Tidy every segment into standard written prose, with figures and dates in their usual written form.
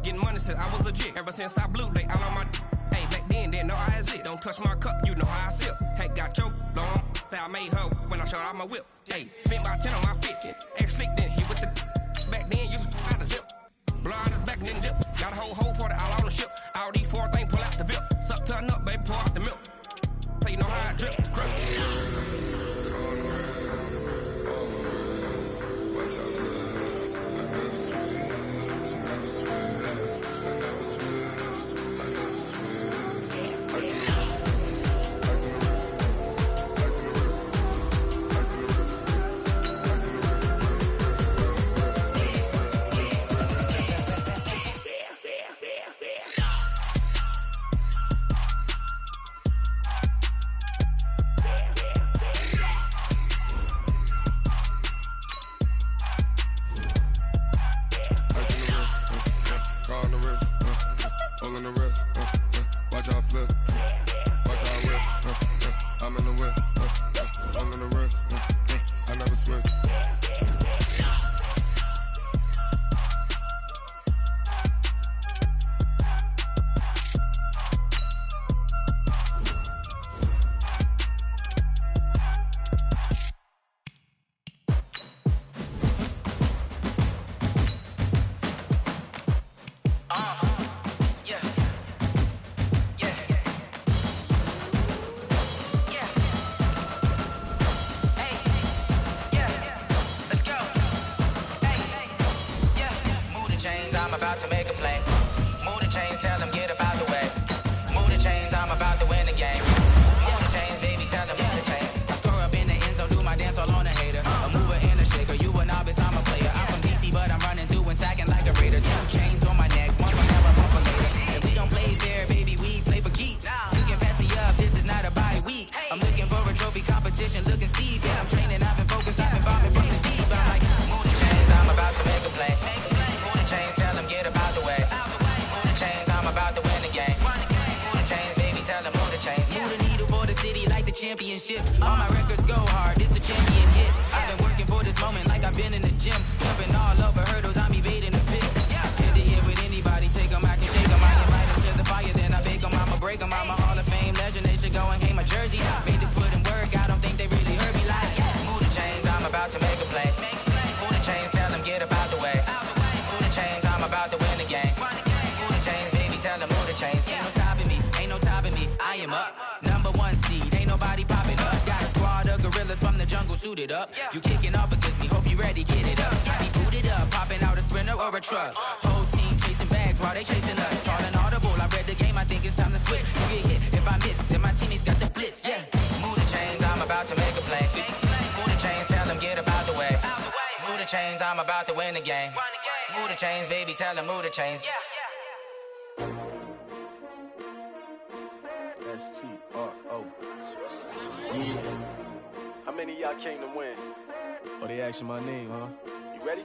Getting money since I was legit. Ever since I blew, they all on my hey, back then, didn't know I exist. Don't touch my cup, you know how I sip. Hey, got your long. Say I made her when I showed out my whip. Hey, spent about 10 on my fit. Ex-slick, then hit with the back then, used to out the zip. Blow out his back and then dip. Got a whole party all on the ship. All these four things pull out the VIP. Suck to a nut, baby, pour out the milk. So you know how I drip. I'm about to make a play. Move the chains, tell them get about the way. Move the chains, I'm about to win the game. Move the chains, baby, tell them move the chains. I score up in the end zone, do my dance all on a hater. A mover and a shaker, you a novice, I'm a player. I'm from DC, but I'm running through and sacking like a raider. 2 chains on my neck, one for now, one for later. If we don't play fair, baby, we play for keeps. You can pass me up, this is not a bye week. I'm looking for a trophy competition, looking steep. Yeah, I'm training, I've been focused, I've been bombing from the deep. I'm like, move the chains, I'm about to make a play. Move the chains, tell them get about the way. Move the chains, I'm about to win the game. Move the chains, baby, tell them move the chains. Move the needle for the city like the championships. All my records go hard, this a champion hit. I've been working for this moment like I've been in the gym. Jumping all over hurdles, I'm evading the pit. Hit the hit with anybody, take them, I can shake them. I invite them to the fire, then I bake them, I'ma break them. I'm a Hall of Fame legend, they should go and hang my jersey. Made to put in work, I don't think they really heard me like. Move the chains, I'm about to make a play. Move the chains, tell them get about the way. Move the chains, I'm about to win the game. Move the chains, baby, tell them move the chains. Ain't no stopping me, ain't no topping me. I am up, #1 seed, ain't nobody popping up. Got a squad of gorillas from the jungle suited up. You kicking off against me, hope you ready, get it up. I be booted up, popping out a Sprinter or a truck. Whole team chasing bags while they chasing us. Calling audible, I read the game, I think it's time to switch. You get hit, if I miss, then my teammates got the blitz, yeah. Move the chains, I'm about to make a play. Move the chains, tell them get about the way. Move the chains, I'm about to win the game. Move the chains, baby, tell them move the chains. S-T-R-O. Yeah. How many of y'all came to win? Oh, they asking my name, huh? You ready?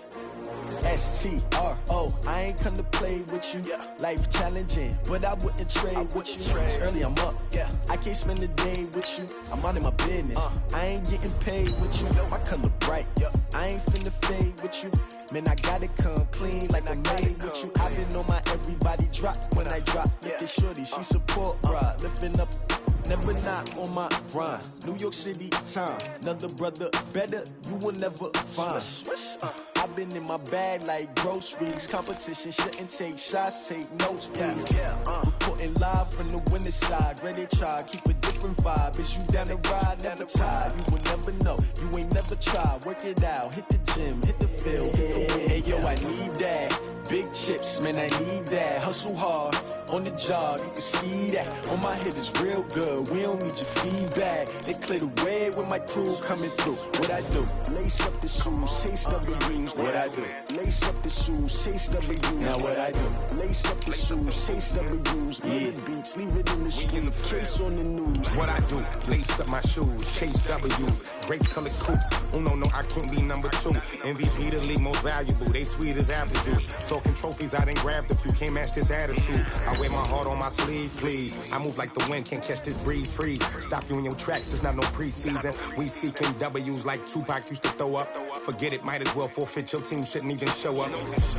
S-T-R-O. I ain't come to play with you. Yeah. Life challenging, but I wouldn't trade with you. It's early, I'm up. Yeah. I can't spend the day with you. I'm out of my business. I ain't getting paid with you. My color bright. Yeah. I ain't finna fade with you. Man, I gotta come clean like I'm made with you. I've been on my everybody drop when I drop. Look at shorty, she support, bruh. Lifting up. Never not on my grind. New York City time. Another brother better, you will never find. I've been in my bag like groceries. Competition shouldn't take shots, take notes, please. Reporting live from the winning side. Ready to try, keep a different vibe. Is you down the ride, never tired. You will never know, you ain't never tried. Work it out, hit the gym, hit the field, hit the wind. Hey yo, I need that. Big chips, man, I need that. Hustle hard, on the job, you can see that. On my head is real good, we don't need your feedback. They clear the way with my crew coming through. What I do? Lace up the shoes, chase W's. What I do? Lace up the shoes, chase W's. Now what I do? Lace up the shoes, chase W's. Yeah. Beats, leave it in the street, case on the news. What I do? Lace up my shoes, chase W's. Great colored coops. Oh no, I can't be number 2. MVP the league most valuable. They sweet as apple juice. Talking trophies, I done grabbed a few. Can't match this attitude. I wear my heart on my sleeve, please. I move like the wind, can't catch this breeze. Freeze. Stop you in your tracks. There's not no preseason. We seeking W's like Tupac used to throw up. Forget it, might as well forfeit. Your team shouldn't even show up.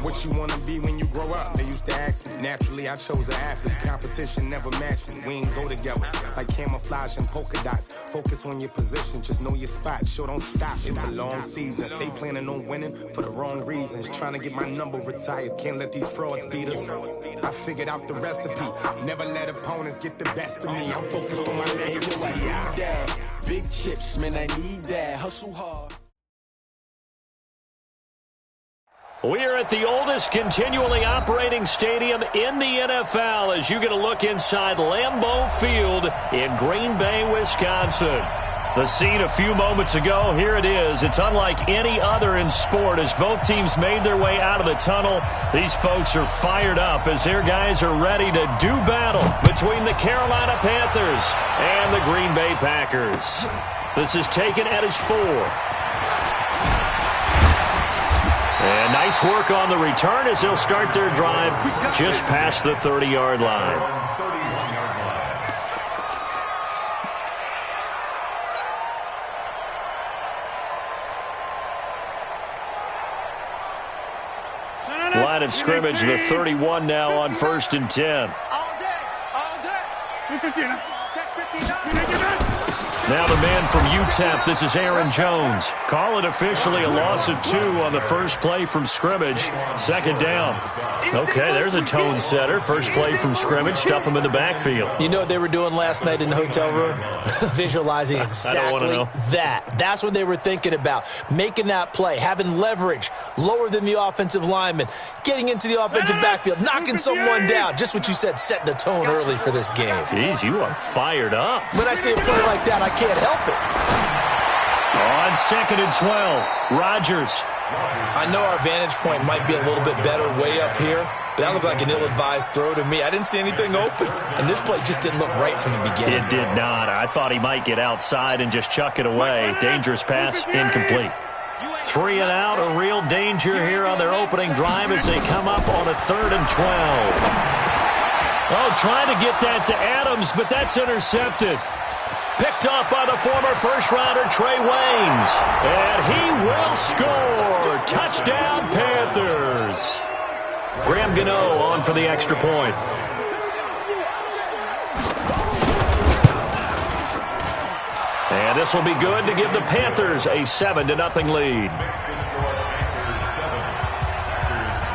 What you wanna be when you grow up? They used to ask me. Naturally, I chose an athlete. Competition never matched me. We ain't go together like camouflage and polka dots. Focus on your position, just know your spot. Sure, don't stop. It's a long season. They planning on winning for the wrong reasons. Trying to get my number retired. Can't let these frauds beat us. I figured out the recipe. Never let opponents get the best of me. I'm focused on my legacy. Big chips, man, I need that. Hustle hard. We are at the oldest continually operating stadium in the NFL as you get a look inside Lambeau Field in Green Bay, Wisconsin. The scene a few moments ago, here it is. It's unlike any other in sport as both teams made their way out of the tunnel. These folks are fired up as their guys are ready to do battle between the Carolina Panthers and the Green Bay Packers. This is taken at his 4. And nice work on the return as they'll start their drive just past the 30-yard line. Line of scrimmage, the 31 now on 1st and 10. All day. Check 59. Now the man from UTEP, this is Aaron Jones. Call it officially a loss of 2 on the first play from scrimmage. 2nd down. Okay, there's a tone setter. First play from scrimmage, stuff him in the backfield. You know what they were doing last night in the hotel room? Visualizing exactly that. That's what they were thinking about. Making that play, having leverage, lower than the offensive lineman, getting into the offensive backfield, knocking someone down. Just what you said, setting the tone early for this game. Jeez, you are fired up. When I see a play like that, I can't help it. On 2nd and 12, Rodgers. I know our vantage point might be a little bit better way up here, but that looked like an ill-advised throw to me. I didn't see anything open, and this play just didn't look right from the beginning. It did not. I thought he might get outside and just chuck it away. Dangerous pass, incomplete. 3 and out, a real danger here on their opening drive as they come up on a 3rd and 12. Oh, trying to get that to Adams, but that's intercepted. Picked up by the former first-rounder Trey Waynes. And he will score. Touchdown, Panthers. Graham Gano on for the extra point. And this will be good to give the Panthers a 7-0 lead.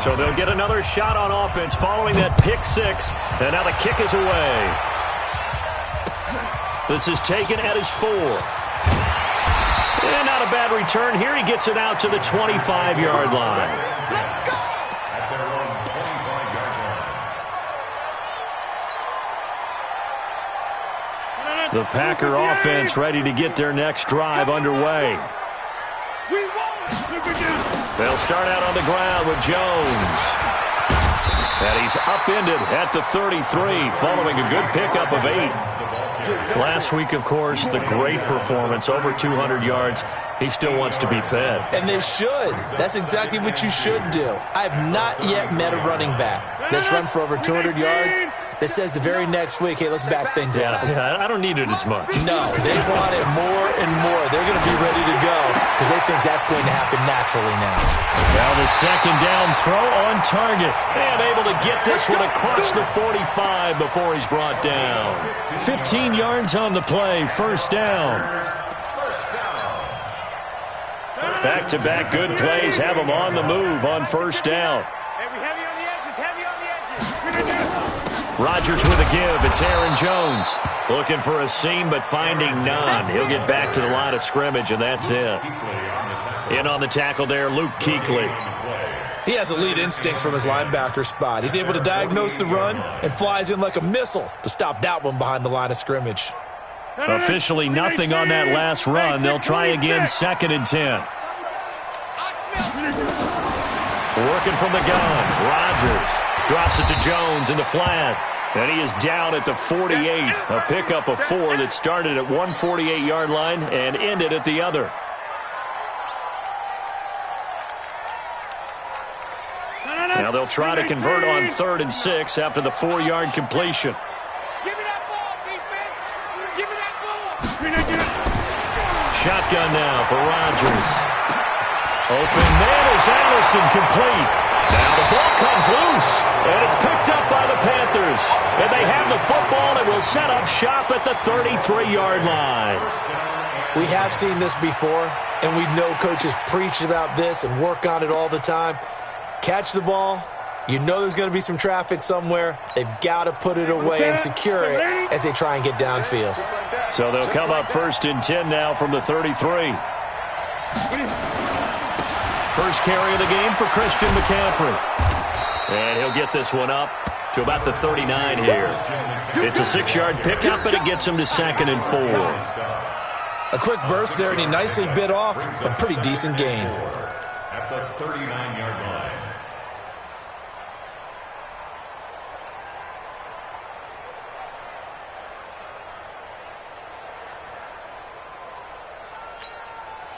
So they'll get another shot on offense following that pick 6. And now the kick is away. This is taken at his 4. And not a bad return here. He gets it out to the 25-yard line. The Packer offense ready to get their next drive underway. They'll start out on the ground with Jones. And he's upended at the 33 following a good pickup of 8. Last week, of course, the great performance, over 200 yards. He still wants to be fed. And they should. That's exactly what you should do. I have not yet met a running back that's run for over 200 yards that says the very next week, hey, let's back things up. Yeah, I don't need it as much. No, they want it more and more. They're going to be ready to go because they think that's going to happen naturally now. Now the 2nd down throw on target. And able to get this one across the 45 before he's brought down. 15 yards on the play, 1st down. Back-to-back good plays have them on the move on 1st down. Heavy on the edges, heavy on the edges. Rodgers with a give. It's Aaron Jones. Looking for a seam, but finding none. He'll get back to the line of scrimmage, and that's it. In on the tackle there, Luke Kuechly. He has elite instincts from his linebacker spot. He's able to diagnose the run and flies in like a missile to stop that one behind the line of scrimmage. Officially nothing on that last run. They'll try again, 2nd and 10. Working from the gun. Rodgers drops it to Jones in the flat. And he is down at the 48. A pickup of 4 that started at 148-yard line and ended at the other. Now they'll try to convert on 3rd and 6 after the 4-yard completion. Give me that ball, defense. Give me that ball. Shotgun now for Rodgers. Open man is Allison complete. Now the ball comes loose, and it's set up shop at the 33-yard line. We have seen this before, and we know coaches preach about this and work on it all the time. Catch the ball. You know there's going to be some traffic somewhere. They've got to put it away and secure it as they try and get downfield. So they'll come up 1st and 10 now from the 33. First carry of the game for Christian McCaffrey. And he'll get this one up to about the 39 here. It's a 6-yard pickup, but it gets him to 2nd and 4. A quick burst there, and he nicely bit off a pretty decent gain. At the 39-yard line.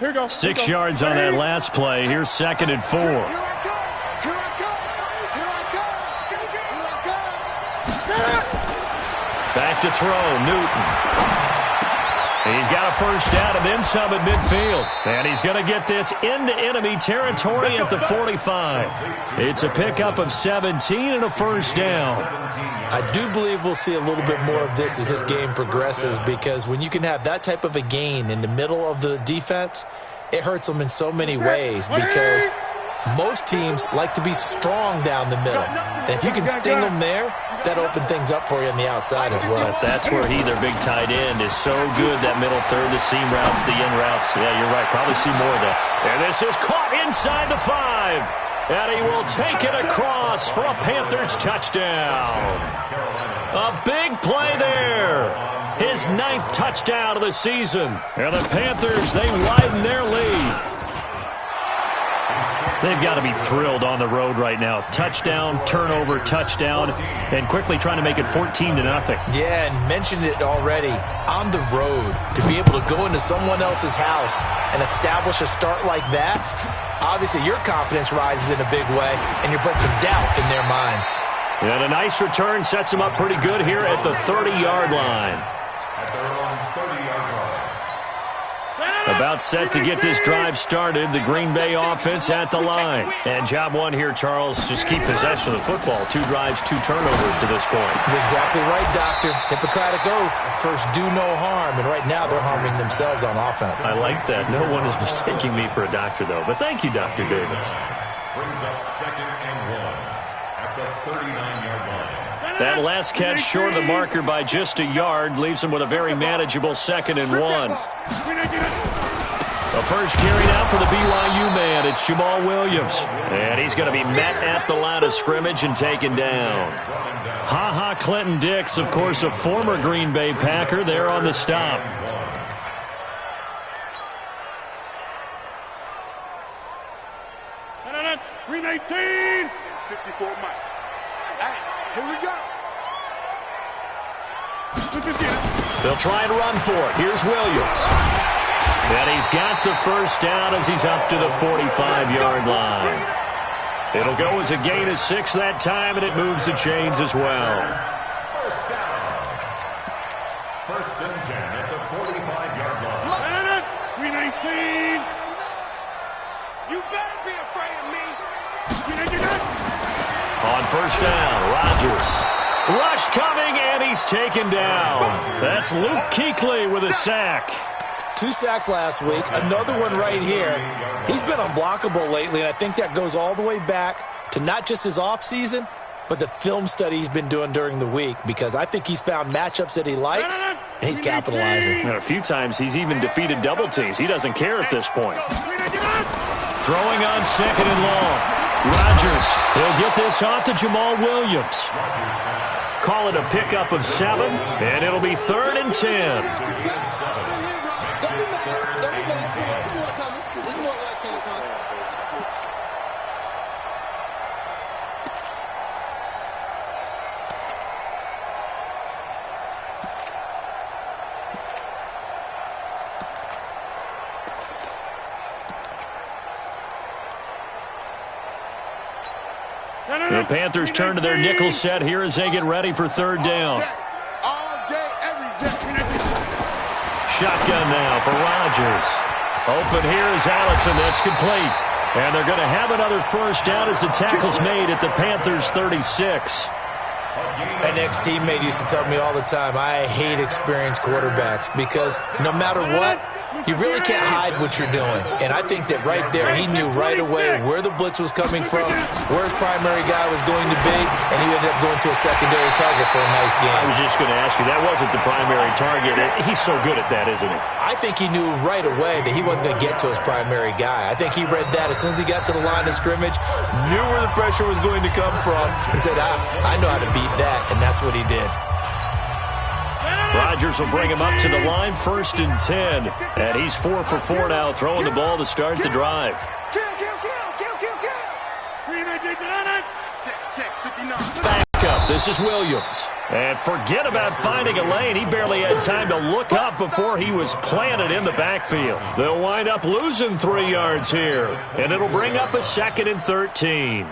Here we go. 6 yards on that last play. Here's 2nd and 4. Back to throw, Newton. He's got a first down and then some at midfield. And he's going to get this into enemy territory at the 45. It's a pickup of 17 and a first down. I do believe we'll see a little bit more of this as this game progresses, because when you can have that type of a gain in the middle of the defense, it hurts them in so many ways, because most teams like to be strong down the middle. And if you can sting them there, that opens things up for you on the outside as well. But that's where their big tight end, is so good, that middle third, the seam routes, the in routes. Yeah, you're right. Probably see more of that. And this is caught inside the 5. And he will take it across for a Panthers touchdown. A big play there. His 9th touchdown of the season. And the Panthers, they widen their lead. They've got to be thrilled on the road right now. Touchdown, turnover, touchdown, and quickly trying to make it 14-0. Yeah, and mentioned it already. On the road, to be able to go into someone else's house and establish a start like that, obviously your confidence rises in a big way, and you bring some doubt in their minds. And a nice return sets them up pretty good here at the 30-yard line. At their own 30-yard line. About set to get this drive started, the Green Bay offense at the line. And job one here, Charles, just keep possession of the football. 2 drives, 2 turnovers to this point. You're exactly right, Doctor. Hippocratic oath. First, do no harm. And right now, they're harming themselves on offense. I like that. No one is mistaking me for a doctor, though. But thank you, Dr. Davis. Brings up 2nd and 1 at the 39-yard line. That last catch short of the marker by just a yard leaves him with a very manageable 2nd and 1. The first carry now for the BYU man. It's Jamal Williams. And he's going to be met at the line of scrimmage and taken down. Ha-ha Clinton Dix, of course, a former Green Bay Packer, there on the stop. Green 18. 54 Mike. Hey, here we go. They'll try and run for it. Here's Williams. And he's got the first down as he's up to the 45-yard line. It'll go as a gain of 6 that time, and it moves the chains as well. First down. 1st and 10 at the 45-yard line. Green 18. You better be afraid of me. On first down, Rodgers. Rush coming, and he's taken down. That's Luke Kuechly with a sack. 2 sacks last week, another one right here. He's been unblockable lately, and I think that goes all the way back to not just his offseason, but the film study he's been doing during the week, because I think he's found matchups that he likes, and he's capitalizing. And a few times he's even defeated double teams. He doesn't care at this point. Throwing on 2nd and long. Rodgers, he'll get this off to Jamal Williams. Call it a pickup of 7, and it'll be 3rd and 10. The Panthers turn to their nickel set here as they get ready for 3rd down. All day, every day. Shotgun now for Rodgers. Open here is Allison. That's complete. And they're going to have another first down as the tackle's made at the Panthers' 36. An ex-teammate used to tell me all the time, I hate experienced quarterbacks because no matter what, you really can't hide what you're doing. And I think that right there, he knew right away where the blitz was coming from, where his primary guy was going to be, and he ended up going to a secondary target for a nice game. I was just going to ask you, that wasn't the primary target. He's so good at that, isn't he? I think he knew right away that he wasn't going to get to his primary guy. I think he read that as soon as he got to the line of scrimmage, knew where the pressure was going to come from, and said, I know how to beat that, and that's what he did. Rodgers will bring him up to the line, 1st and 10. And he's 4 for 4 now, throwing the ball to start the drive. Back up, this is Williams. And forget about finding a lane. He barely had time to look up before he was planted in the backfield. They'll wind up losing 3 yards here. And it'll bring up a 2nd and 13.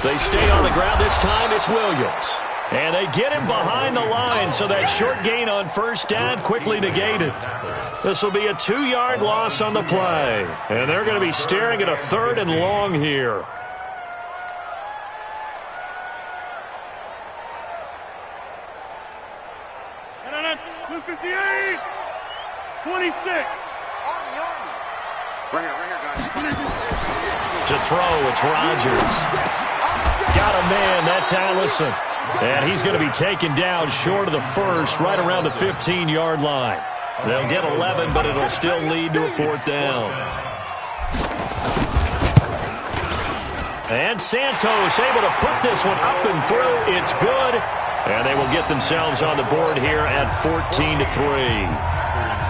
They stay on the ground. This time it's Williams. And they get him behind the line, so that short gain on 1st down quickly negated. This will be a 2-yard loss on the play. And they're going to be staring at a 3rd and long here. To throw, it's Rodgers. Got a man, that's Allison. And he's going to be taken down short of the 1st, right around the 15-yard line. They'll get 11, but it'll still lead to a 4th down. And Santos able to put this one up and through. It's good. And they will get themselves on the board here at 14-3.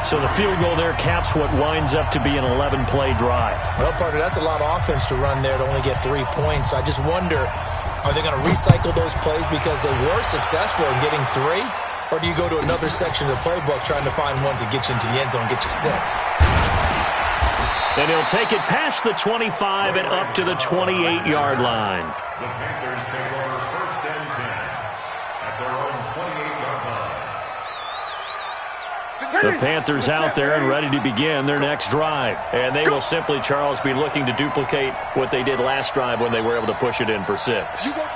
So the field goal there caps what winds up to be an 11-play drive. Well, partner, that's a lot of offense to run there to only get 3 points. So I just wonder, are they going to recycle those plays because they were successful in getting 3? Or do you go to another section of the playbook trying to find ones that get you into the end zone and get you 6? And he'll take it past the 25 and up to the 28-yard line. The Panthers take over 1st and 10 at their own 28-yard line. The Panthers out there and ready to begin their next drive. And they will simply, Charles, be looking to duplicate what they did last drive when they were able to push it in for 6.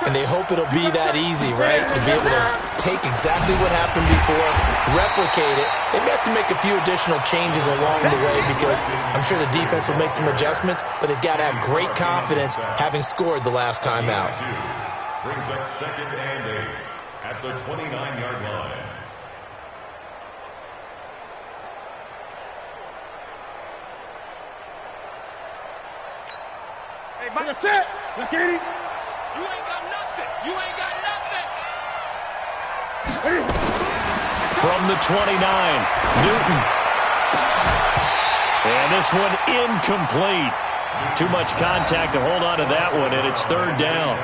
And they hope it'll be that easy, right? To be able to take exactly what happened before, replicate it. They may have to make a few additional changes along the way because I'm sure the defense will make some adjustments, but they've got to have great confidence having scored the last time out. Brings up 2nd and 8 at the 29-yard line. That's it. Look, Katie. You ain't got nothing. You ain't got nothing. From the 29, Newton. And this one incomplete. Too much contact to hold on to that one, and it's 3rd down.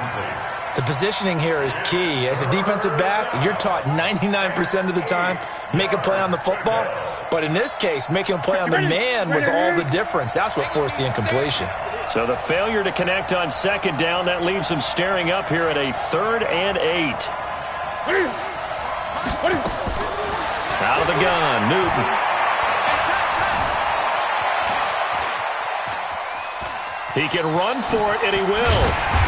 The positioning here is key. As a defensive back, you're taught 99% of the time, make a play on the football. But in this case, making a play on the man was all the difference. That's what forced the incompletion. So the failure to connect on 2nd down, that leaves them staring up here at a 3rd and 8. Out of the gun, Newton. He can run for it, and he will.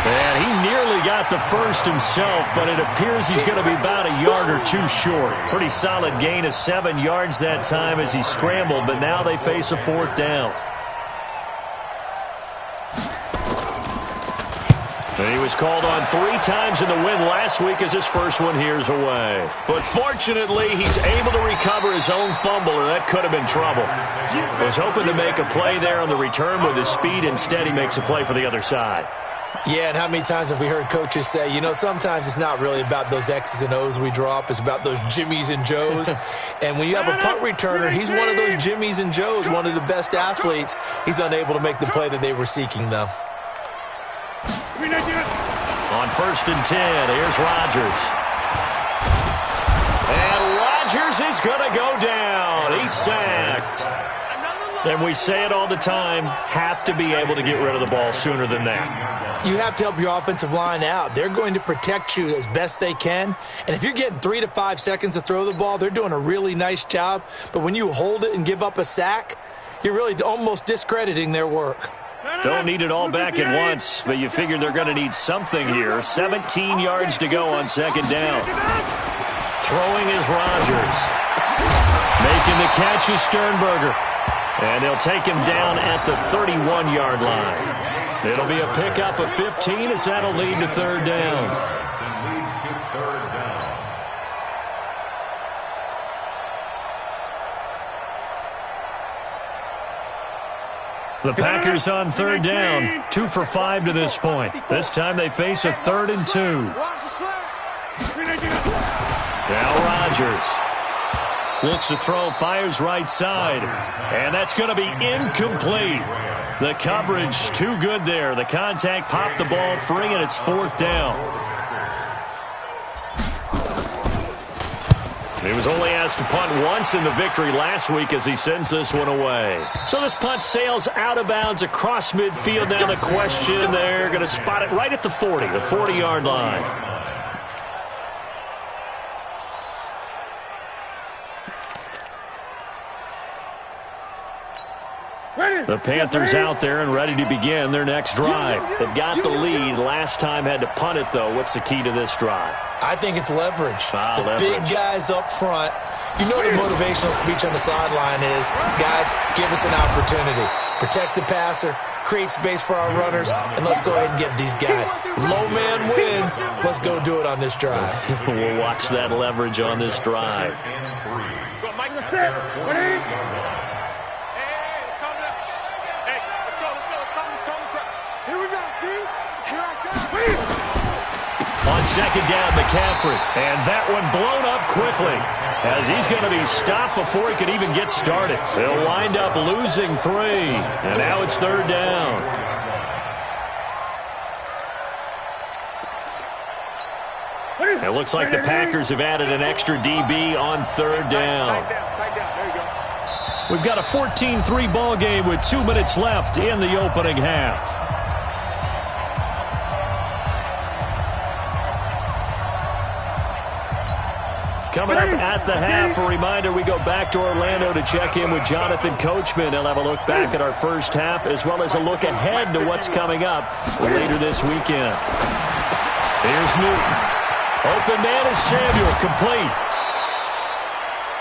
And he nearly got the 1st himself, but it appears he's going to be about a yard or 2 short. Pretty solid gain of 7 yards that time as he scrambled, but now they face a 4th down. And he was called on 3 times in the win last week as his first one here's away. But fortunately, he's able to recover his own fumble, or that could have been trouble. Was hoping to make a play there on the return with his speed. Instead, he makes a play for the other side. Yeah, and how many times have we heard coaches say, you know, sometimes it's not really about those X's and O's we drop. It's about those Jimmies and Joes. And when you have a punt returner, he's one of those Jimmies and Joes, one of the best athletes. He's unable to make the play that they were seeking, though. On 1st and 10, here's Rodgers. And Rodgers is going to go down. He's sacked. And we say it all the time, have to be able to get rid of the ball sooner than that. You have to help your offensive line out. They're going to protect you as best they can. And if you're getting 3 to 5 seconds to throw the ball, they're doing a really nice job. But when you hold it and give up a sack, you're really almost discrediting their work. Don't need it all back at once, but you figure they're going to need something here. 17 yards to go on second down. Throwing is Rodgers. Making the catch is Sternberger. And they'll take him down at the 31-yard line. It'll be a pickup of 15 as that'll lead to third down. The Packers on third down, 2 for 5 to this point. This time they face a 3rd and 2. Now Rodgers looks to throw, fires right side, and that's going to be incomplete. The coverage too good there. The contact popped the ball free, and it's 4th down. He was only asked to punt once in the victory last week as he sends this one away. So this punt sails out of bounds across midfield. Now the question, they're going to spot it right at the 40, the 40-yard line. The Panthers out there and ready to begin their next drive. They've got the lead. Last time had to punt it, though. What's the key to this drive? I think it's leverage. Leverage. Big guys up front. You know the motivational speech on the sideline is, guys, give us an opportunity. Protect the passer, create space for our runners, and let's go ahead and get these guys. Low man wins. Let's go do it on this drive. We'll watch that leverage on this drive. On second down, McCaffrey. And that one blown up quickly as he's going to be stopped before he can even get started. They'll wind up losing 3. And now it's third down. It looks like the Packers have added an extra DB on third down. We've got a 14-3 ball game with 2 minutes left in the opening half. Coming up at the half, a reminder, we go back to Orlando to check in with Jonathan Coachman. He'll have a look back at our first half as well as a look ahead to what's coming up later this weekend. Here's Newton. Open man is Samuel, complete.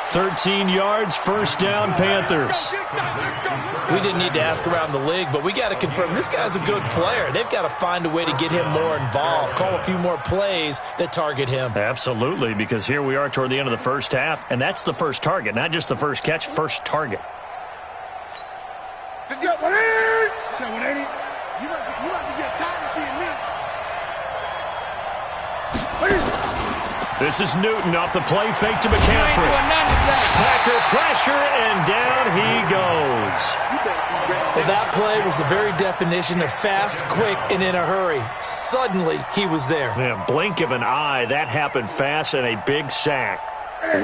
13 yards, first down, Panthers. We didn't need to ask around the league, but we got to confirm this guy's a good player. They've got to find a way to get him more involved, call a few more plays that target him. Absolutely, because here we are toward the end of the first half, and that's the first target, not just the first catch, first target. This is Newton off the play fake to McCaffrey. Packer pressure, and down he goes. Well, that play was the very definition of fast, quick, and in a hurry. Suddenly, he was there. Yeah, blink of an eye. That happened fast and a big sack.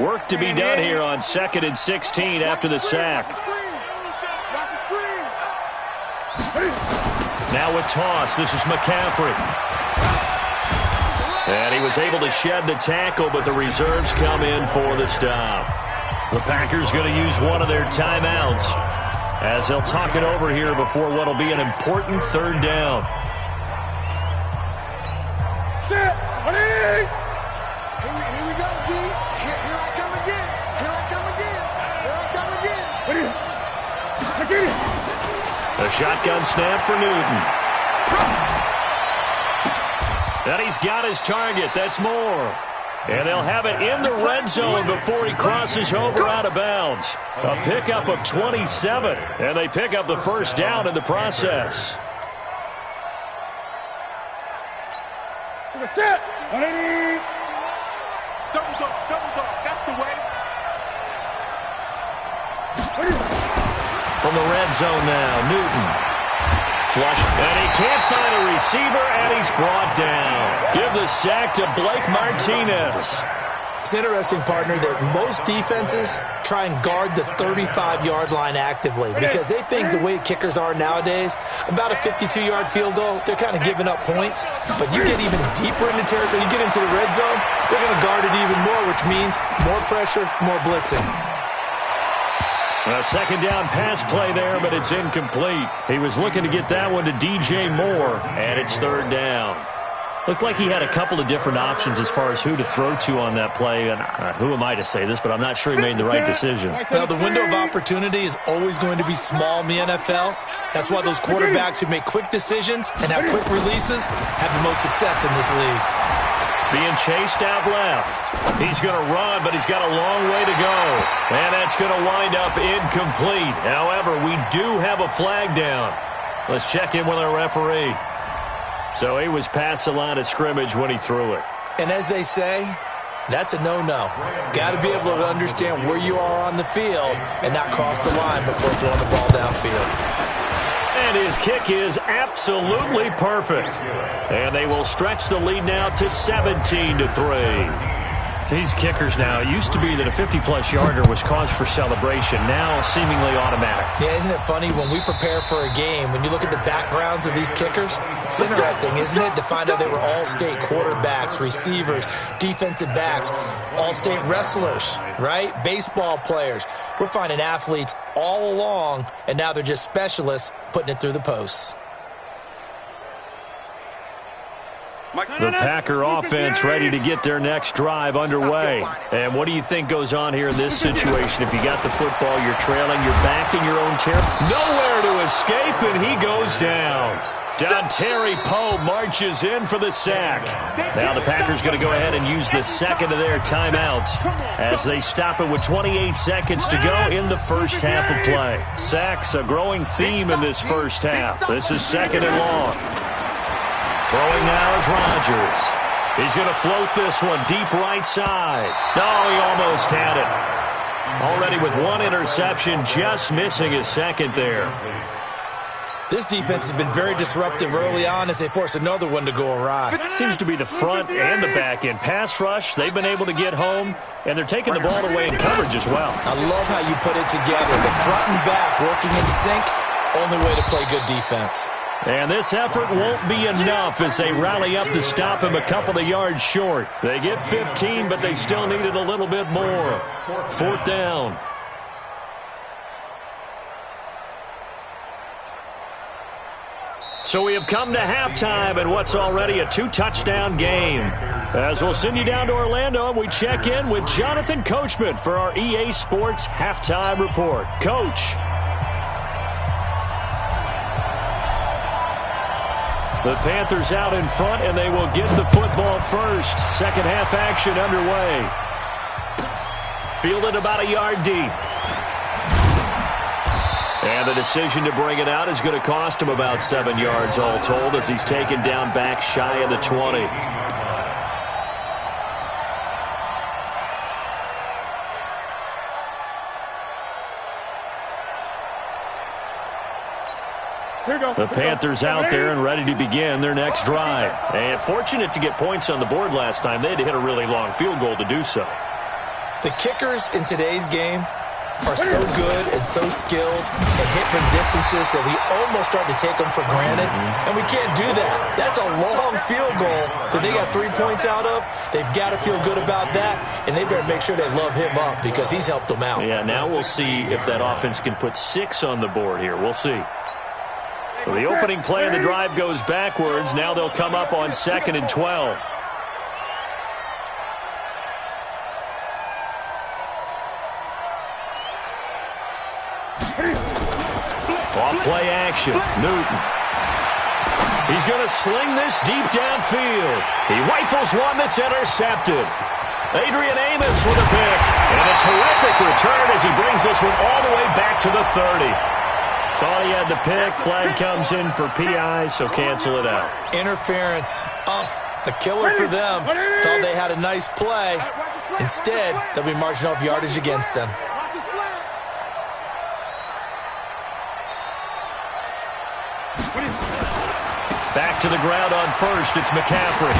Work to be done here on 2nd and 16 after the sack. Now a toss. This is McCaffrey. And he was able to shed the tackle, but the reserves come in for the stop. The Packers going to use one of their timeouts as they'll talk it over here before what will be an important third down. Set. Here we go, D. Here I come again. Here I come again. Here I come again. A shotgun snap for Newton. And he's got his target. That's more. And they'll have it in the red zone before he crosses over out of bounds. A pickup of 27. And they pick up the first down in the process. Set. Double dog. That's the way. From the red zone now, Newton. Flush, and he can't find a receiver, and he's brought down. Give the sack to Blake Martinez. It's interesting, partner, that most defenses try and guard the 35-yard line actively because they think the way kickers are nowadays, about a 52-yard field goal, they're kind of giving up points. But you get even deeper into territory, you get into the red zone, they're going to guard it even more, which means more pressure, more blitzing. A second down pass play there, but it's incomplete. He was looking to get that one to DJ Moore, and it's third down. Looked like he had a couple of different options as far as who to throw to on that play. And who am I to say this, but I'm not sure he made the right decision. Well, the window of opportunity is always going to be small in the NFL. That's why those quarterbacks who make quick decisions and have quick releases have the most success in this league. Being chased out left. He's going to run, but he's got a long way to go. And that's going to wind up incomplete. However, we do have a flag down. Let's check in with our referee. So he was past the line of scrimmage when he threw it. And as they say, that's a no-no. Got to be able to understand where you are on the field and not cross the line before throwing the ball downfield. And his kick is absolutely perfect. And they will stretch the lead now to 17-3. These kickers now, it used to be that a 50-plus yarder was cause for celebration. Now seemingly automatic. Yeah, isn't it funny when we prepare for a game, when you look at the backgrounds of these kickers, it's interesting, isn't it, to find out they were all-state quarterbacks, receivers, defensive backs, all-state wrestlers, right? Baseball players. We're finding athletes all along, and now they're just specialists putting it through the posts. The Packer offense ready to get their next drive underway. And what do you think goes on here in this situation? If you got the football, you're trailing, you're back in your own territory. Nowhere to escape, and he goes down. Dontari Poe marches in for the sack. Now the Packers going to go ahead and use the second of their timeouts as they stop it with 28 seconds to go in the first half of play. Sacks, a growing theme in this first half. This is second and long. Throwing now is Rodgers. He's going to float this one deep right side. No, he almost had it. Already with one interception, just missing his second there. This defense has been very disruptive early on as they force another one to go awry. It seems to be the front and the back end. Pass rush, they've been able to get home, and they're taking the ball away in coverage as well. I love how you put it together. The front and back working in sync, only way to play good defense. And this effort won't be enough as they rally up to stop him a couple of yards short. They get 15, but they still needed a little bit more. Fourth down. So we have come to halftime in what's already a two-touchdown game. As we'll send you down to Orlando, and we check in with Jonathan Coachman for our EA Sports Halftime Report. Coach. The Panthers out in front, and they will get the football first. Second half action underway. Fielded about a yard deep. And the decision to bring it out is going to cost him about 7 yards all told as he's taken down back shy of the 20. The Panthers out there and ready to begin their next drive. And fortunate to get points on the board last time. They had to hit a really long field goal to do so. The kickers in today's game are so good and so skilled and hit from distances that we almost start to take them for granted. And we can't do that. That's a long field goal that they got 3 points out of. They've got to feel good about that, and they better make sure they love him up because he's helped them out. Yeah, now we'll see if that offense can put 6 on the board here. We'll see. So the opening play of the drive goes backwards. Now they'll come up on 2nd and 12. Off play action. Newton. He's going to sling this deep downfield. He rifles one that's intercepted. Adrian Amos with a pick. And a terrific return as he brings this one all the way back to the 30. Thought he had the pick. Flag comes in for PI, so cancel it out. Interference. Oh, a killer for them. Thought they had a nice play. Instead, they'll be marching off yardage against them. Back to the ground on first. It's McCaffrey.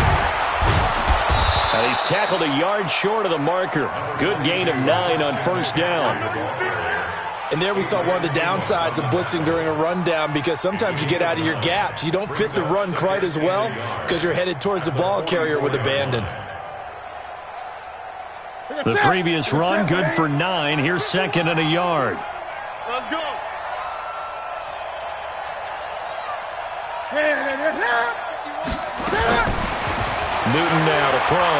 And he's tackled a yard short of the marker. Good gain of 9 on first down. And there we saw one of the downsides of blitzing during a rundown, because sometimes you get out of your gaps. You don't fit the run quite as well because you're headed towards the ball carrier with abandon. The previous run, good for 9. Here's second and a yard. Let's go. Newton now to throw.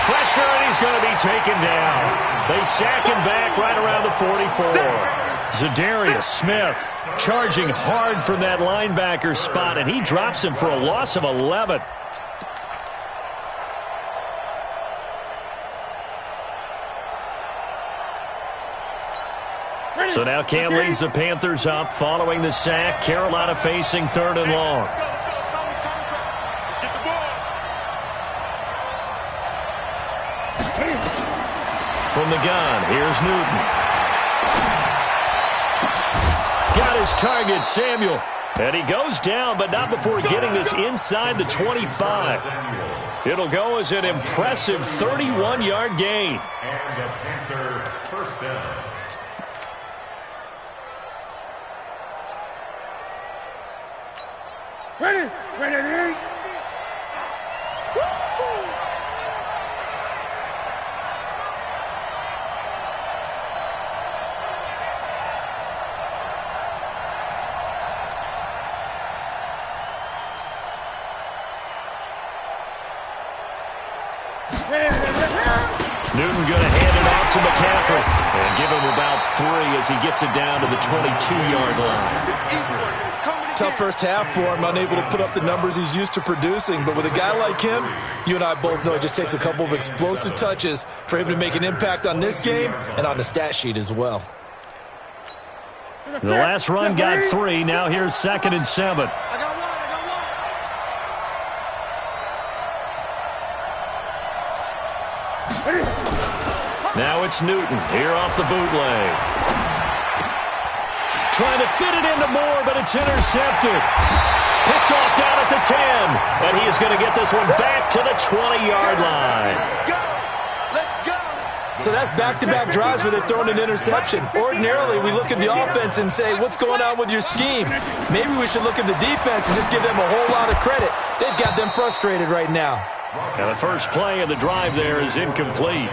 Pressure, and he's going to be taken down. They sack him back right around the 44. Zadarius Smith charging hard from that linebacker spot, and he drops him for a loss of 11. So now Cam leads the Panthers up following the sack. Carolina facing 3rd and long. From the gun, here's Newton. Got his target, Samuel. And he goes down, but not before getting this inside the 25. It'll go as an impressive 31-yard gain. And the Panther first down. Ready? Ready? Newton going to hand it off to McCaffrey and give him about 3 as he gets it down to the 22-yard line. Tough first half for him, unable to put up the numbers he's used to producing. But with a guy like him, you and I both know it just takes a couple of explosive touches for him to make an impact on this game and on the stat sheet as well. The last run got 3. Now here's 2nd and 7. Now it's Newton here off the bootleg. Trying to fit it into Moore, but it's intercepted. Picked off down at the 10. And he is going to get this one back to the 20-yard line. So that's back-to-back drives where they've thrown an interception. Ordinarily, we look at the offense and say, what's going on with your scheme? Maybe we should look at the defense and just give them a whole lot of credit. They've got them frustrated right now. And the first play of the drive there is incomplete.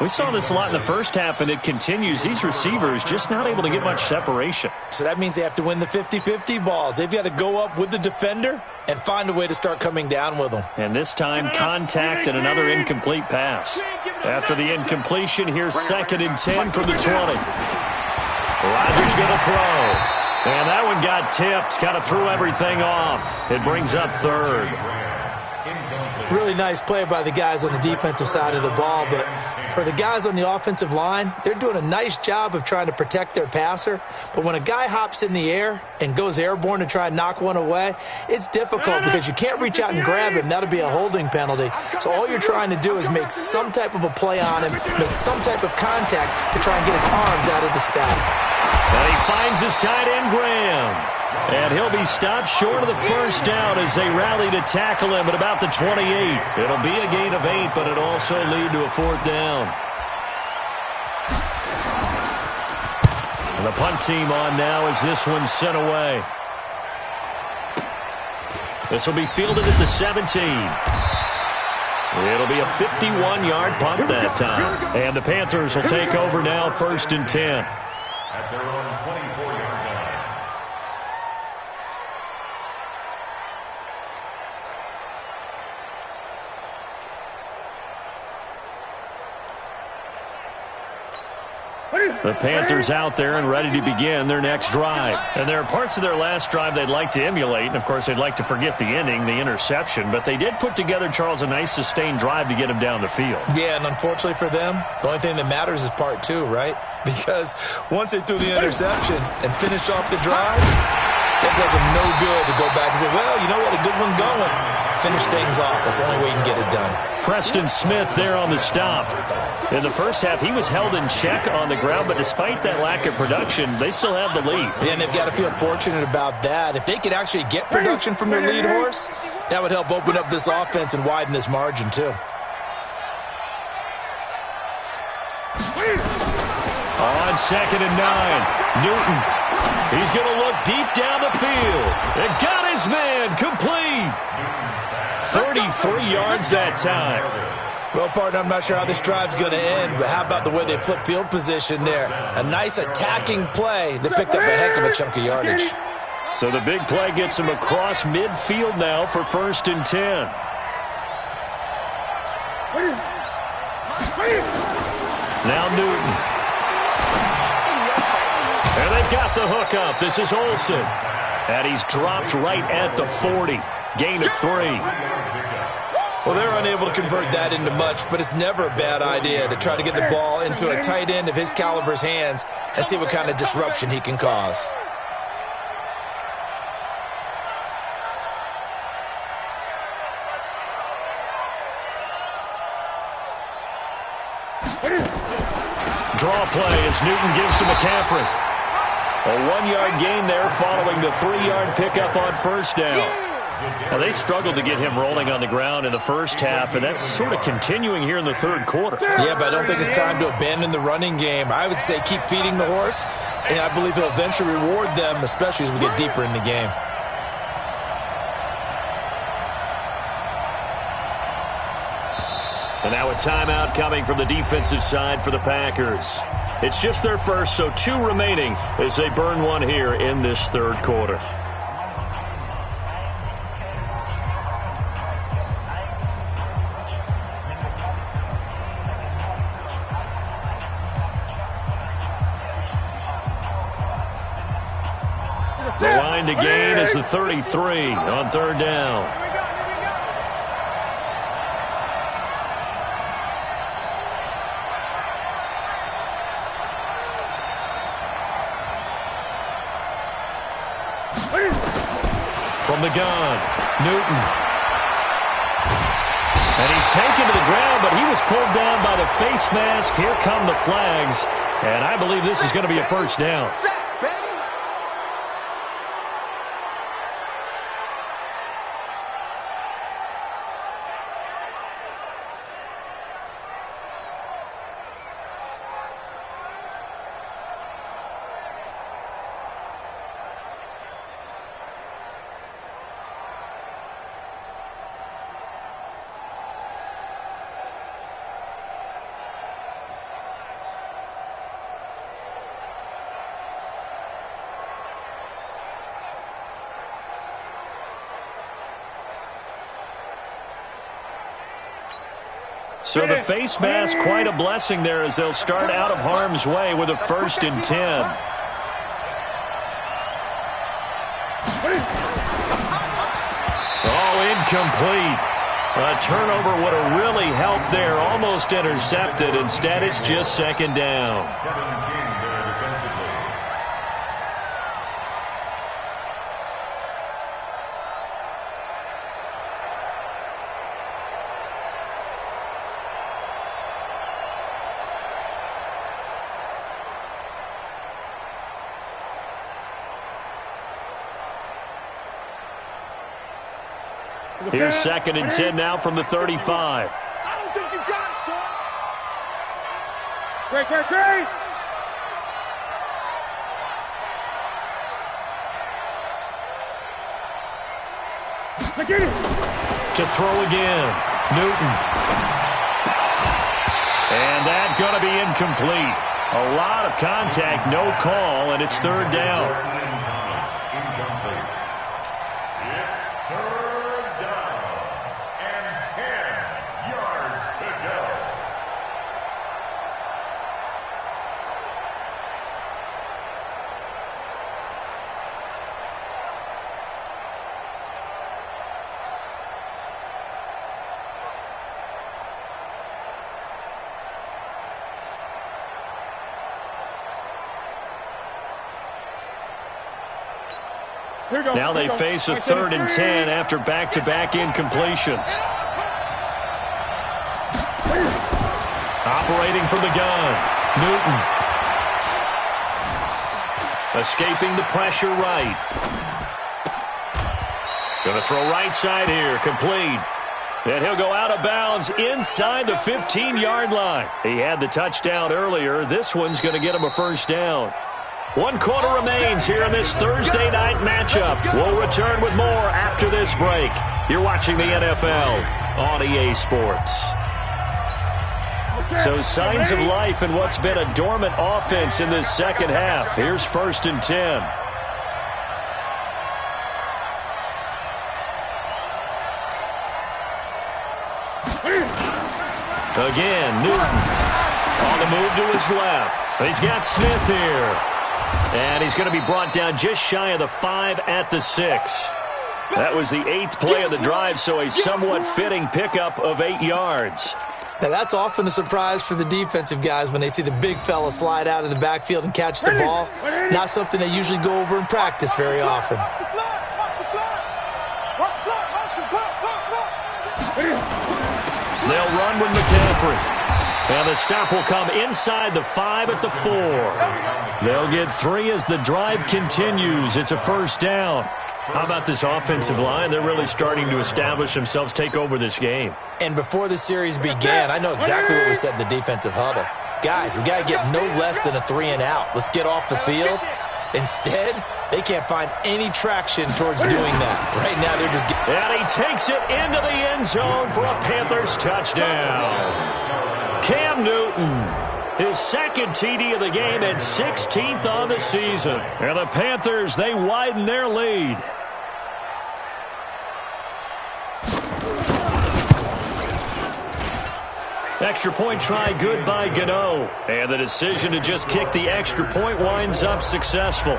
We saw this a lot in the first half, and it continues. These receivers just not able to get much separation. So that means they have to win the 50-50 balls. They've got to go up with the defender and find a way to start coming down with them. And this time, contact and another incomplete pass. After the incompletion, here's 2nd and 10 from the 20. Rodgers going to throw. And that one got tipped. Kind of threw everything off. It brings up 3rd. Really nice play by the guys on the defensive side of the ball, but for the guys on the offensive line, they're doing a nice job of trying to protect their passer. But when a guy hops in the air and goes airborne to try and knock one away, it's difficult because you can't reach out and grab him. That'll be a holding penalty. So all you're trying to do is make some type of a play on him, make some type of contact to try and get his arms out of the sky. And he finds his tight end, Graham. And he'll be stopped short of the first down as they rally to tackle him at about the 28. It'll be a gain of 8, but it'll also lead to a 4th down. And the punt team on now as this one's sent away. This will be fielded at the 17. It'll be a 51-yard punt that time. And the Panthers will take over now, 1st and 10. At their own 24-yard line. The Panthers out there and ready to begin their next drive. And there are parts of their last drive they'd like to emulate. And, of course, they'd like to forget the ending, the interception. But they did put together, Charles, a nice sustained drive to get him down the field. Yeah, and unfortunately for them, the only thing that matters is part 2, right? Because once they threw the interception and finished off the drive, that does them no good to go back and say, well, you know what, a good one going. finish things off. That's the only way you can get it done. Preston Smith there on the stop. In the first half, he was held in check on the ground, but despite that lack of production, they still have the lead. And they've got to feel fortunate about that. If they could actually get production from their lead horse, that would help open up this offense and widen this margin, too. On 2nd and 9, Newton. He's going to look deep down the field. And got his man complete. 33 yards that time. Well, partner, I'm not sure how this drive's going to end, but how about the way they flip field position there? A nice attacking play that picked up a heck of a chunk of yardage. So the big play gets him across midfield now for 1st and 10. Now Newton. And they've got the hook up. This is Olsen. And he's dropped right at the 40. Gain of 3. Well, they're unable to convert that into much, but it's never a bad idea to try to get the ball into a tight end of his caliber's hands and see what kind of disruption he can cause. Draw play as Newton gives to McCaffrey. A 1-yard gain there following the 3-yard pickup on 1st down. Now, they struggled to get him rolling on the ground in the first half, and that's sort of continuing here in the 3rd quarter. Yeah, but I don't think it's time to abandon the running game. I would say keep feeding the horse, and I believe he'll eventually reward them, especially as we get deeper in the game. And now a timeout coming from the defensive side for the Packers. It's just their first, so 2 remaining as they burn one here in this 3rd quarter. The line to gain is the 33 on 3rd down. From the gun, Newton. And he's taken to the ground, but he was pulled down by the face mask. Here come the flags, and I believe this is going to be a 1st down. So the face mask, quite a blessing there as they'll start out of harm's way with a 1st and 10. Oh, incomplete. A turnover would have really helped there. Almost intercepted. Instead, it's just 2nd down. Here's 2nd and 10 now from the 35. I don't think you got it, son. Great. Get it. To throw again, Newton. And that's going to be incomplete. A lot of contact, no call, and it's 3rd down. Now they face a 3rd and 10 after back-to-back incompletions. Operating from the gun, Newton. Escaping the pressure right. Going to throw right side here, complete. And he'll go out of bounds inside the 15-yard line. He had the touchdown earlier. This one's going to get him a first down. 1 quarter remains here in this Thursday night matchup. We'll return with more after this break. You're watching the NFL on EA Sports. So signs of life in what's been a dormant offense in this second half. Here's 1st and 10. Again, Newton on the move to his left. He's got Smith here. And he's going to be brought down just shy of the 5 at the 6. That was the 8th play of the drive, so a somewhat fitting pickup of 8 yards. Now, that's often a surprise for the defensive guys when they see the big fella slide out of the backfield and catch the ball. Not something they usually go over in practice very often. They'll run with McCaffrey. And the stop will come inside the 5 at the 4. They'll get 3 as the drive continues. It's a first down. How about this offensive line? They're really starting to establish themselves, take over this game. And before the series began, I know exactly what was said in the defensive huddle. Guys, we got to get no less than a 3 and out. Let's get off the field. Instead, they can't find any traction towards doing that. Right now, they're just getting... And he takes it into the end zone for a Panthers touchdown. Cam Newton, his 2nd TD of the game and 16th on the season. And the Panthers, they widen their lead. Extra point try good by Gano. And the decision to just kick the extra point winds up successful.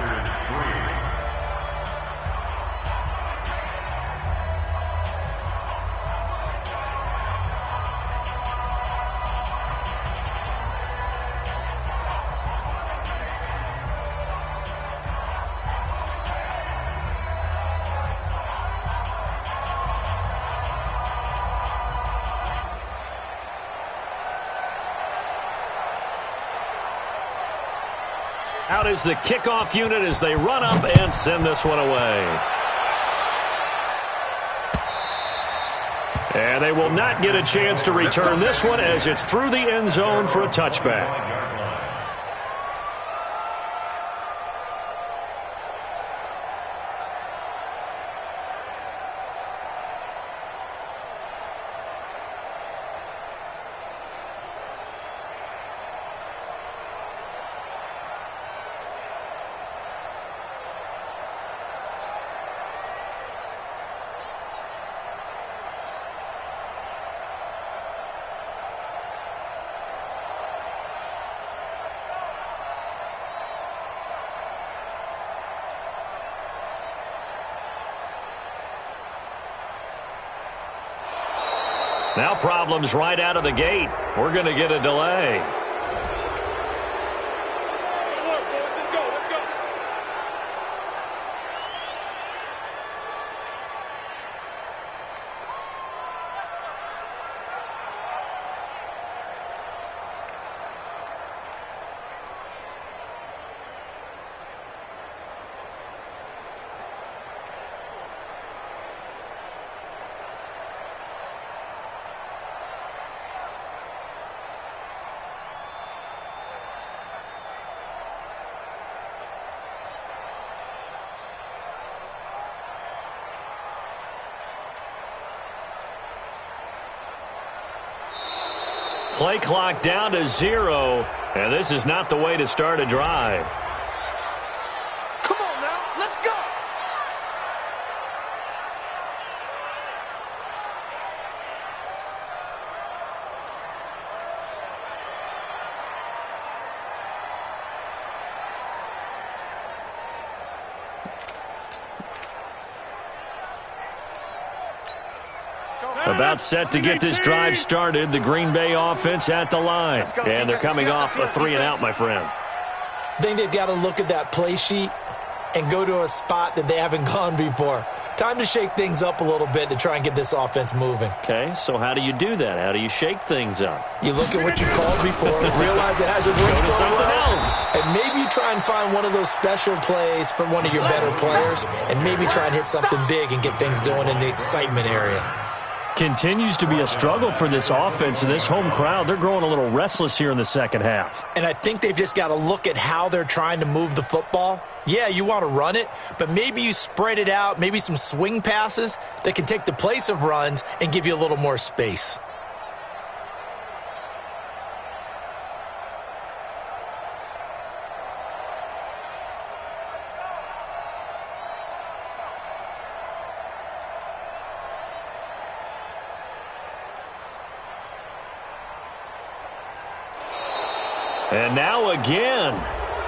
Out is the kickoff unit as they run up and send this one away. And they will not get a chance to return this one as it's through the end zone for a touchback. Now problems right out of the gate. We're going to get a delay. Play clock down to 0, and this is not the way to start a drive. Come on now, let's go. About set to get this drive started, the Green Bay offense at the line. And they're coming off a 3 and out, my friend. I think they've got to look at that play sheet and go to a spot that they haven't gone before. Time to shake things up a little bit to try and get this offense moving. Okay, so how do you do that? How do you shake things up? You look at what you called before, realize it hasn't worked so well, and maybe you try and find one of those special plays from one of your better players, and maybe try and hit something big and get things going in the excitement area. Continues to be a struggle for this offense and this home crowd. They're growing a little restless here in the second half. And I think they've just got to look at how they're trying to move the football. Yeah, you want to run it, but maybe you spread it out, maybe some swing passes that can take the place of runs and give you a little more space. And now again,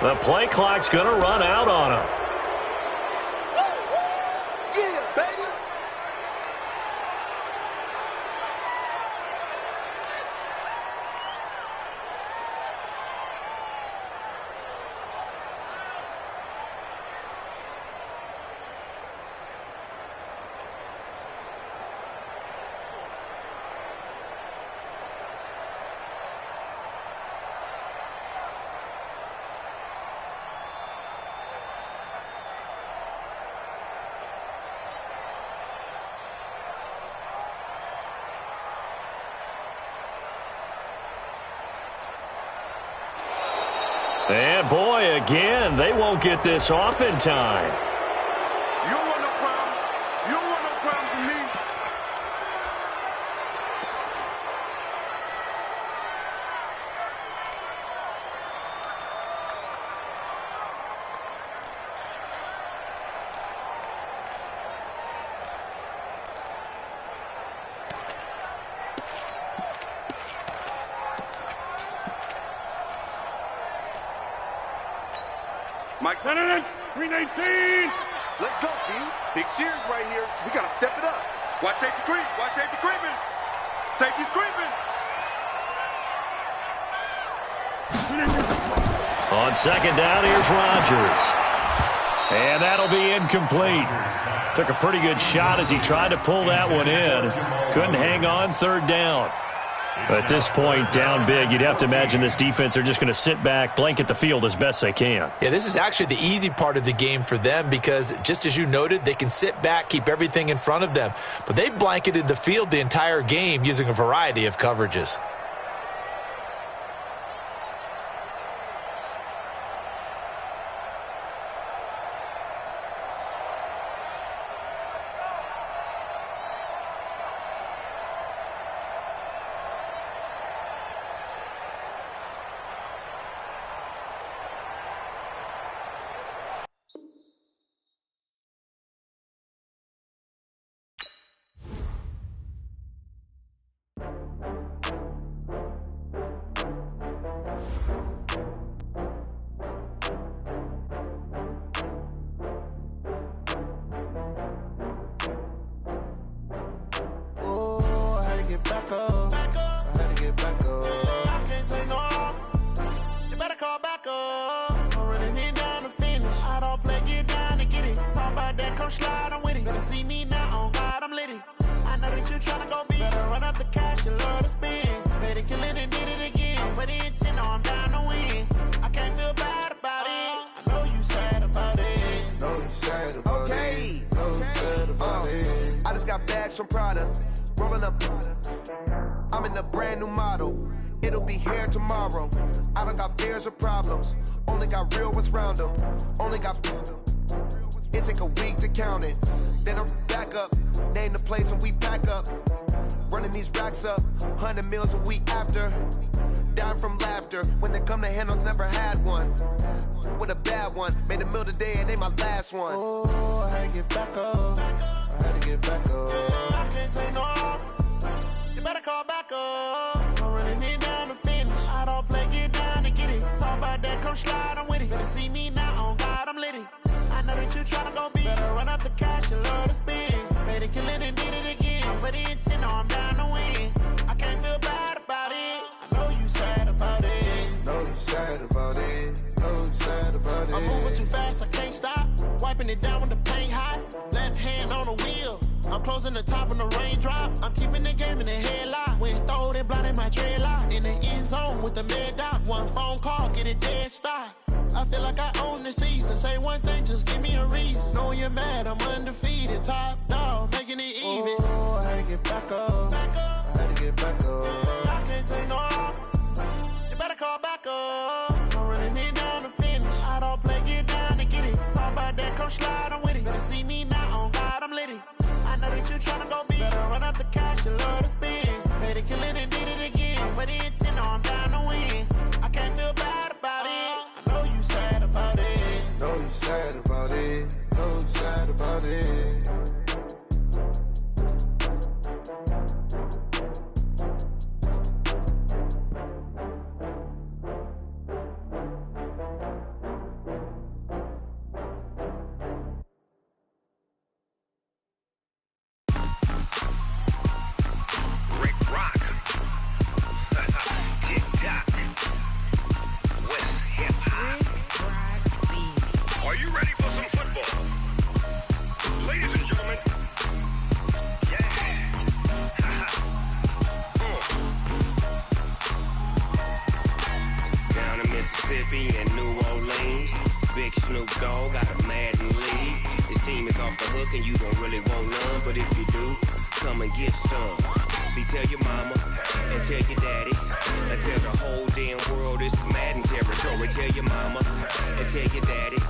the play clock's going to run out on them. Yeah, baby. And boy, again, they won't get this off in time. You don't want no problem. You don't want no problem from me. Mike's running. Green 18. Let's go, D. Big series right here. So we got to step it up. Watch safety creep. Watch safety creeping. Safety's creeping. On second down, here's Rodgers. And that'll be incomplete. Took a pretty good shot as he tried to pull that one in. Couldn't hang on third down. At this point, down big, you'd have to imagine this defense are just going to sit back, blanket the field as best they can. Yeah, this is actually the easy part of the game for them because, just as you noted, they can sit back, keep everything in front of them. But they've blanketed the field the entire game using a variety of coverages. I'm in a brand new model. It'll be here tomorrow. I don't got fears or problems. Only got real ones round them. Only got. It take a week to count it. Then I'm back up. Name the place and we back up. Running these racks up. 100 meals a week after. Down from laughter. When they come to handles, never had one. With a bad one. Made a meal today and they my last one. Oh, I had to get back up. I had to get back up. I can't take no loss. You better call back up. I'm running it down to finish. I don't play, get down to get it. Talk about that, come slide, I'm with it. Better see me now, on God, I'm litty. I know that you tryna go big. Better run up the cash and love to spend. Made a killing and did it again. With the intent, no, I'm down to win. I can't feel bad about it. I know you sad about it. Know you sad about it. Know you sad about it. I'm moving too fast, I can't stop. wiping it down when the paint hot. Left hand on the wheel. I'm closing the top when the raindrop. I'm keeping the game in the headlock. When throwed and blinded my dreadlock. In the end zone with the mad dot. One phone call, get it dead stop. I feel like I own the season. Say one thing, just give me a reason. Know you're mad, I'm undefeated. Top dog, making it even. Oh, I had to get back up. I had to get back up. I can't take no off. You better call back up. I'm running it down to finish. I don't play, get down to get it. Talk about that, come slide, I'm with it. Better see me now, on God, I'm litty. I know that you tryna go big. Better run up the cash, you love to spend. Better kill it and did it again. I'm with the intent, no, I'm down to win. I can't feel bad about it. I know you sad about it. Know you sad about it. Know you sad about it. And New Orleans, Big Snoop Dogg got a Madden league. His team is off the hook and you don't really want none, but if you do, come and get some. See, tell your mama and tell your daddy and tell the whole damn world this is Madden territory. Tell your mama and tell your daddy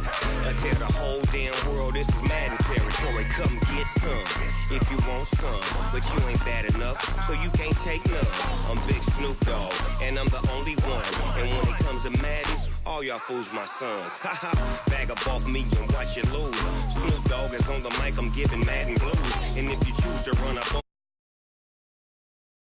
and tell the whole damn world this is Madden territory. Come get some if you want some, but you ain't bad enough, so you can't take none. I'm Big Snoop Dogg and I'm the only one, and when it comes to Madden, all y'all fools my sons. Haha, bag up off me and watch you lose. Snoop Dogg is on the mic, I'm giving Madden blues. And if you choose to run up on